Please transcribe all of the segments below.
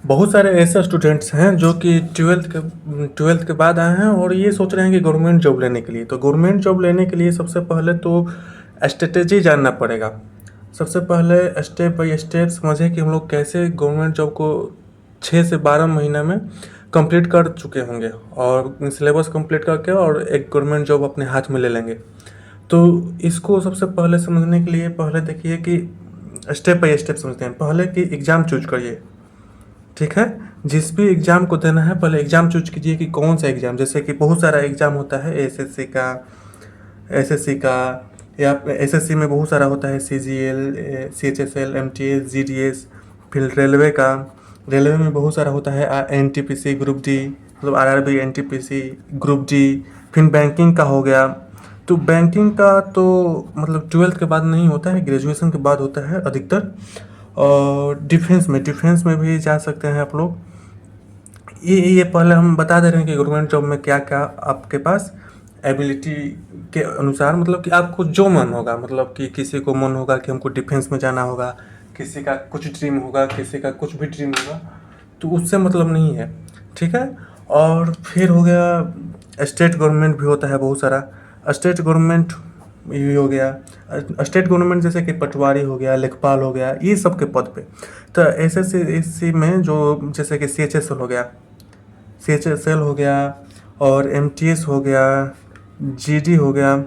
बहुत सारे ऐसे स्टूडेंट्स हैं जो कि ट्वेल्थ के बाद आए हैं और ये सोच रहे हैं कि गवर्नमेंट जॉब लेने के लिए। तो गवर्नमेंट जॉब लेने के लिए सबसे पहले तो स्ट्रेटेजी जानना पड़ेगा। सबसे पहले स्टेप बाय स्टेप समझें कि हम लोग कैसे गवर्नमेंट जॉब को 6 से 12 महीना में कंप्लीट कर चुके होंगे और सिलेबस कंप्लीट करके और एक गवर्नमेंट जॉब अपने हाथ में ले लेंगे। तो इसको सबसे पहले समझने के लिए पहले देखिए कि स्टेप बाय स्टेप समझते हैं। पहले कि एग्ज़ाम चूज करिए, ठीक है। जिस भी एग्ज़ाम को देना है पहले एग्ज़ाम चूज कीजिए कि कौन सा एग्ज़ाम, जैसे कि बहुत सारा एग्ज़ाम होता है एसएससी का या एसएससी में बहुत सारा होता है, सीजीएल, सीएचएसएल, एमटीएस, जीडीएस। फिर रेलवे में बहुत सारा होता है, एनटीपीसी, ग्रुप डी, मतलब आरआरबी, एनटीपीसी, ग्रुप डी। फिर बैंकिंग का हो गया। तो बैंकिंग का तो मतलब ट्वेल्थ के बाद नहीं होता है, ग्रेजुएशन के बाद होता है अधिकतर। और डिफेंस में भी जा सकते हैं आप लोग। ये पहले हम बता दे रहे हैं कि गवर्नमेंट जॉब में क्या क्या आपके पास एबिलिटी के अनुसार, मतलब कि आपको जो मन होगा, मतलब कि किसी को मन होगा कि हमको डिफेंस में जाना होगा, किसी का कुछ ड्रीम होगा, किसी का कुछ भी ड्रीम होगा, तो उससे मतलब नहीं है, ठीक है। और फिर हो गया स्टेट गवर्नमेंट भी होता है बहुत सारा। स्टेट गवर्नमेंट ये हो गया, स्टेट गवर्नमेंट जैसे कि पटवारी हो गया, लेखपाल हो गया, ये सब के पद पे। तो एसएससी में जो जैसे कि सीएचएसएल हो गया और एमटीएस हो गया, जीडी हो गया,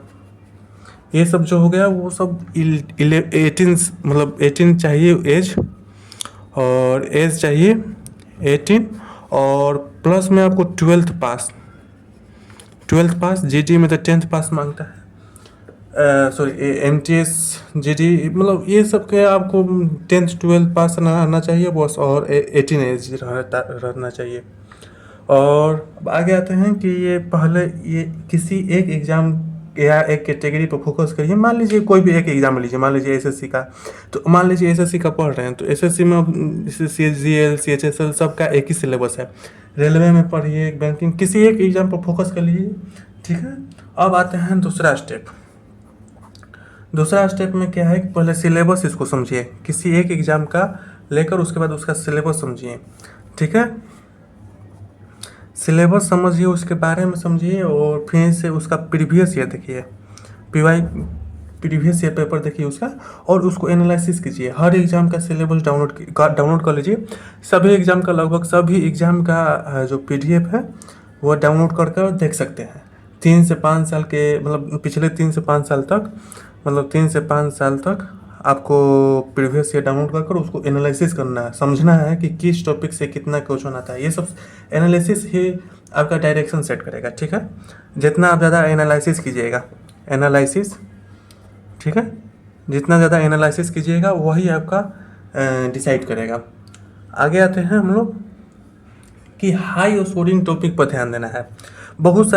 ये सब जो हो गया वो सब 18, मतलब 18 चाहिए एज, और एज चाहिए 18, और प्लस में आपको ट्वेल्थ पास। जीडी में तो 10th पास मांगता है, सॉरी एमटीएस, जीडी, मतलब ये सब के आपको 10th 12th पास रहना चाहिए बस, और 18 एज रहना चाहिए। और अब आगे आते हैं कि ये पहले ये किसी एक एग्ज़ाम या एक कैटेगरी पर फोकस करिए। मान लीजिए कोई भी एक एग्ज़ाम लीजिए, मान लीजिए एसएससी का। तो मान लीजिए एसएससी का पढ़ रहे हैं तो एसएससी में सीजीएल, सीएचएसएल सबका एक ही सिलेबस है। रेलवे में पढ़िए, बैंकिंग, किसी एक एग्ज़ाम पर फोकस कर लीजिए, ठीक है। अब आते हैं दूसरा स्टेप में क्या है कि पहले सिलेबस इसको समझिए, किसी एक एग्ज़ाम का लेकर उसके बाद उसका सिलेबस समझिए, ठीक है। सिलेबस समझिए, उसके बारे में समझिए, और फिर से उसका प्रीवियस ईयर देखिए, पीवाई प्रीवियस ईयर पेपर देखिए उसका, और उसको एनालिसिस कीजिए। हर एग्ज़ाम का सिलेबस डाउनलोड कर लीजिए। सभी एग्ज़ाम का, लगभग सभी एग्ज़ाम का जो पीडीएफ है वो डाउनलोड कर देख सकते हैं। 3 से 5 साल के, मतलब पिछले 3 से 5 साल तक, मतलब 3 से 5 साल तक आपको प्रीवियस ईयर डाउनलोड कर उसको एनालिसिस करना है, समझना है कि किस टॉपिक से कितना क्वेश्चन आता है। ये सब एनालिसिस ही आपका डायरेक्शन सेट करेगा, ठीक है। जितना आप ज़्यादा एनालिसिस कीजिएगा, ठीक है, जितना ज़्यादा एनालिसिस कीजिएगा वही आपका डिसाइड करेगा। आगे आते हैं हम लोग कि हाई स्कोरिंग टॉपिक पर ध्यान देना है। बहुत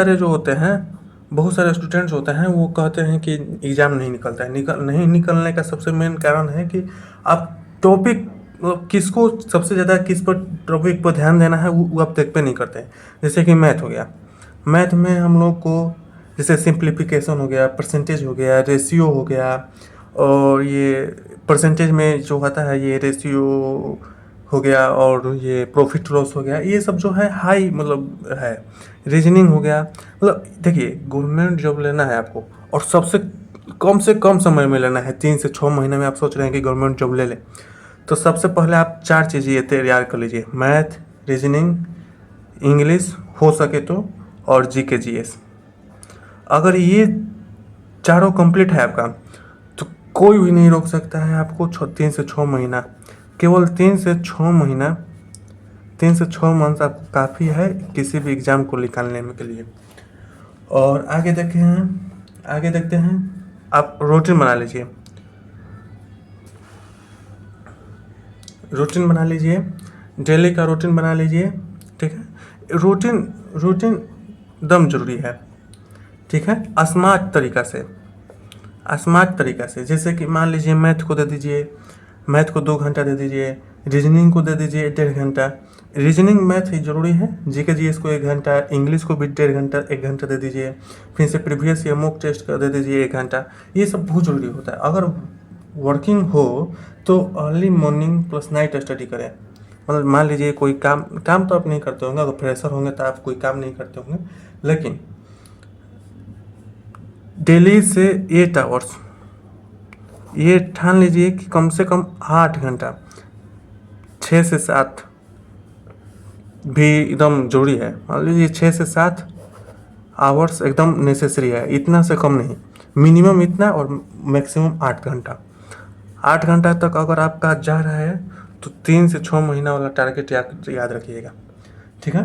सारे स्टूडेंट्स होते हैं वो कहते हैं कि एग्ज़ाम नहीं निकलता है। नहीं निकलने का सबसे मेन कारण है कि आप टॉपिक, मतलब किसको सबसे ज़्यादा किस पर टॉपिक पर ध्यान देना है वो आप देख पे नहीं करते हैं। जैसे कि मैथ हो गया, मैथ में हम लोग को जैसे सिंप्लीफिकेशन हो गया, परसेंटेज हो गया, रेशियो हो गया, और ये परसेंटेज में जो आता है ये रेशियो हो गया, और ये प्रॉफिट लॉस हो गया, ये सब जो है हाई मतलब है। रीजनिंग हो गया। मतलब देखिए गवर्नमेंट जॉब लेना है आपको, और सबसे कम समय में लेना है। 3 से 6 महीने में आप सोच रहे हैं कि गवर्नमेंट जॉब ले लें, तो सबसे पहले आप 4 चीज़ें ये तैयार कर लीजिए: मैथ, रीजनिंग, इंग्लिश हो सके तो, और जीके जीएस। अगर ये चारों कंप्लीट है आपका तो कोई भी नहीं रोक सकता है आपको। 3 से 6 महीना, केवल 3 से 6 महीना, 3 से 6 मंथ आपको काफ़ी है किसी भी एग्ज़ाम को निकालने में के लिए। और आगे देखते हैं आप रूटीन बना लीजिए, डेली का रूटीन बना लीजिए, ठीक है। रूटीन दम जरूरी है, ठीक है। स्मार्ट तरीका से जैसे कि मान लीजिए मैथ को 2 घंटा दे दीजिए, रीजनिंग को दे दीजिए 1.5 घंटा। रीजनिंग मैथ ही जरूरी है। जीके जीएस को 1 घंटा, इंग्लिश को भी 1.5 घंटा, 1 घंटा दे दीजिए। फिर से प्रीवियस या मॉक टेस्ट का दे दीजिए 1 घंटा। ये सब बहुत ज़रूरी होता है। अगर वर्किंग हो तो early morning plus night study करें, मतलब मान लीजिए कोई काम काम तो आप नहीं करते होंगे, अगर फ्रेशर होंगे तो आप कोई काम नहीं करते होंगे, लेकिन डेली से 8 आवर्स, ये ठान लीजिए कि कम से कम 8 घंटा, 6 से 7 भी एकदम जरूरी है। मान लीजिए 6 से 7 आवर्स एकदम नेसेसरी है, इतना से कम नहीं, मिनिमम इतना और मैक्सिमम 8 घंटा। 8 घंटा तक अगर आपका जा रहा है तो 3 से 6 महीना वाला टारगेट याद रखिएगा, ठीक है।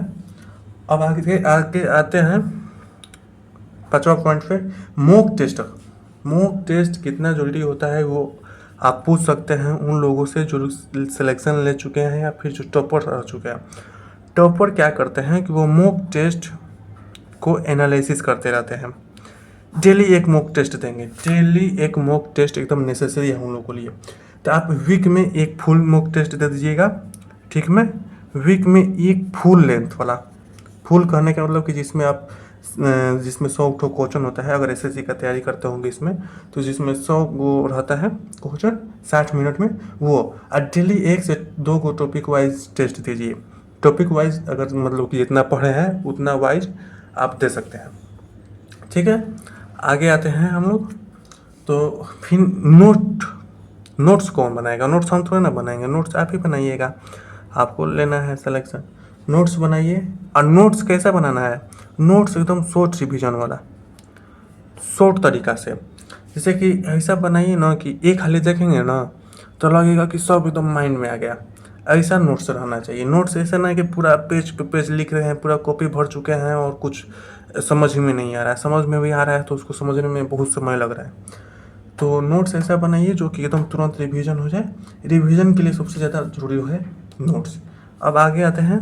अब आगे आगे आते हैं 5वां पॉइंट पे, मॉक टेस्ट। मॉक टेस्ट कितना ज़रूरी होता है वो आप पूछ सकते हैं उन लोगों से जो सिलेक्शन ले चुके हैं या फिर जो टॉपर रह चुके हैं। टॉपर क्या करते हैं कि वो मॉक टेस्ट को एनालिसिस करते रहते हैं, डेली एक मॉक टेस्ट देंगे, डेली एक मॉक टेस्ट एकदम नेसेसरी है उन लोगों के लिए। तो आप वीक में एक फुल मॉक टेस्ट दे दीजिएगा, ठीक में, वीक में एक फुल लेंथ वाला, फुल कहने का मतलब कि जिसमें 100 ठो क्वेश्चन होता है, अगर एसएससी का तैयारी करते होंगे इसमें, तो जिसमें 100 वो रहता है क्वेश्चन 60 मिनट में, वो और डेली 1 से 2 को टॉपिक वाइज टेस्ट दीजिए। टॉपिक वाइज अगर मतलब कि जितना पढ़े हैं उतना वाइज आप दे सकते हैं, ठीक है। आगे आते हैं हम लोग, तो फिर नोट्स कौन बनाएगा? नोट्स हम थोड़ा ना बनाएंगे, नोट्स आप ही बनाइएगा, आपको लेना है सिलेक्शन, नोट्स बनाइए। और नोट्स कैसा बनाना है? नोट्स एकदम शॉर्ट रिवीजन वाला, शॉर्ट तरीका से, जैसे कि ऐसा बनाइए ना कि एक हाली देखेंगे ना तो लगेगा कि सब एकदम माइंड में आ गया, ऐसा नोट्स रहना चाहिए। नोट्स ऐसा ना कि पूरा पेज पे पेज लिख रहे हैं, पूरा कॉपी भर चुके हैं और कुछ समझ में नहीं आ रहा है, समझ में भी आ रहा है तो उसको समझने में बहुत समय लग रहा है। तो नोट्स ऐसा बनाइए जो कि एकदम तुरंत रिवीजन हो जाए। रिवीजन के लिए सबसे ज़्यादा जरूरी है नोट्स। अब आगे आते हैं,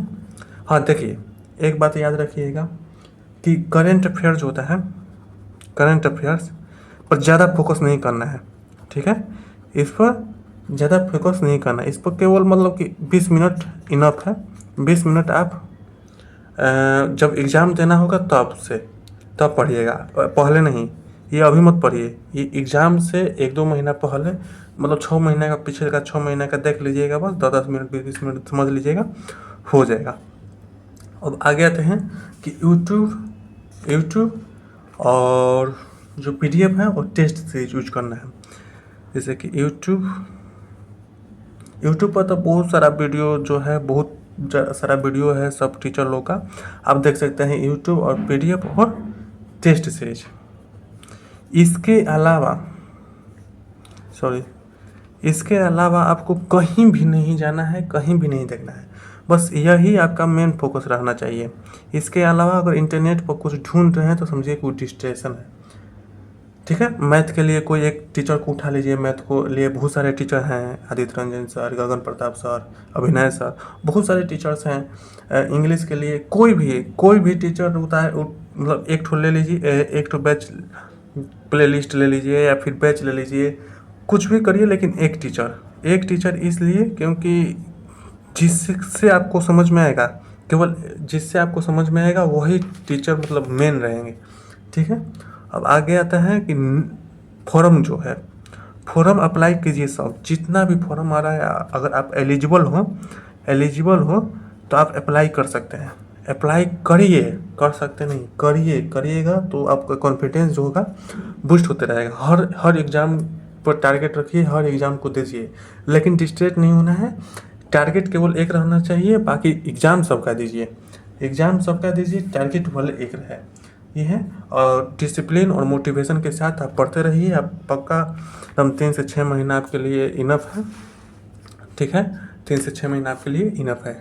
हाँ देखिए एक बात याद रखिएगा कि करेंट अफेयर जो होता है, करंट अफेयर्स पर ज़्यादा फोकस नहीं करना है, ठीक है। इस पर ज़्यादा फोकस नहीं करना है, इस पर केवल मतलब कि 20 मिनट इनफ है। 20 मिनट आप जब एग्ज़ाम देना होगा तब पढ़िएगा, पहले नहीं, ये अभी मत पढ़िए, ये एग्ज़ाम से 1-2 महीना पहले, मतलब 6 महीने का पीछे का 6 महीने का देख लीजिएगा, बस 10-10 मिनट 20-20 मिनट समझ लीजिएगा, हो जाएगा। अब आगे आते हैं कि यूट्यूब और जो पीडीएफ है वो टेस्ट सीरीज यूज करना है। जैसे कि यूट्यूब पर तो बहुत सारा वीडियो जो है, बहुत सारा वीडियो है सब टीचर लोग का, आप देख सकते हैं यूट्यूब और पीडीएफ और टेस्ट सीरीज। इसके अलावा आपको कहीं भी नहीं जाना है, कहीं भी नहीं देखना है, बस यही आपका मेन फोकस रहना चाहिए। इसके अलावा अगर इंटरनेट पर कुछ ढूंढ रहे हैं तो समझिए कोई डिस्ट्रैक्शन है, ठीक है। मैथ के लिए कोई एक टीचर को उठा लीजिए, मैथ को लिए बहुत सारे टीचर हैं, आदित्य रंजन सर, गगन प्रताप सर, अभिनय सर, बहुत सारे टीचर्स हैं। इंग्लिश के लिए कोई भी टीचर होता है, मतलब एक ठो ले लीजिए, एक ठो बैच प्ले लिस्ट ले लीजिए या फिर बैच ले लीजिए, कुछ भी करिए, लेकिन एक टीचर इसलिए क्योंकि जिससे आपको समझ में आएगा, केवल जिससे आपको समझ में आएगा वही टीचर मतलब मेन रहेंगे, ठीक है। अब आगे आता है कि फॉर्म जो है, फॉर्म अप्लाई कीजिए, सब जितना भी फॉर्म आ रहा है, अगर आप एलिजिबल हो तो आप अप्लाई कर सकते हैं, अप्लाई करिए, कर सकते नहीं, करिएगा तो आपका कॉन्फिडेंस जो होगा बूस्ट होते रहेगा। हर एग्ज़ाम पर टारगेट रखिए, हर एग्ज़ाम को दीजिए, लेकिन डिस्ट्रैक्ट नहीं होना है, टारगेट केवल एक रहना चाहिए, बाकी एग्ज़ाम सबका दीजिए, टारगेट भले एक रहे, ये है। और डिसिप्लिन और मोटिवेशन के साथ आप पढ़ते रहिए, आप पक्का 3 से 6 महीना आपके लिए इनफ है, ठीक है, 3 से 6 महीना आपके लिए इनफ है।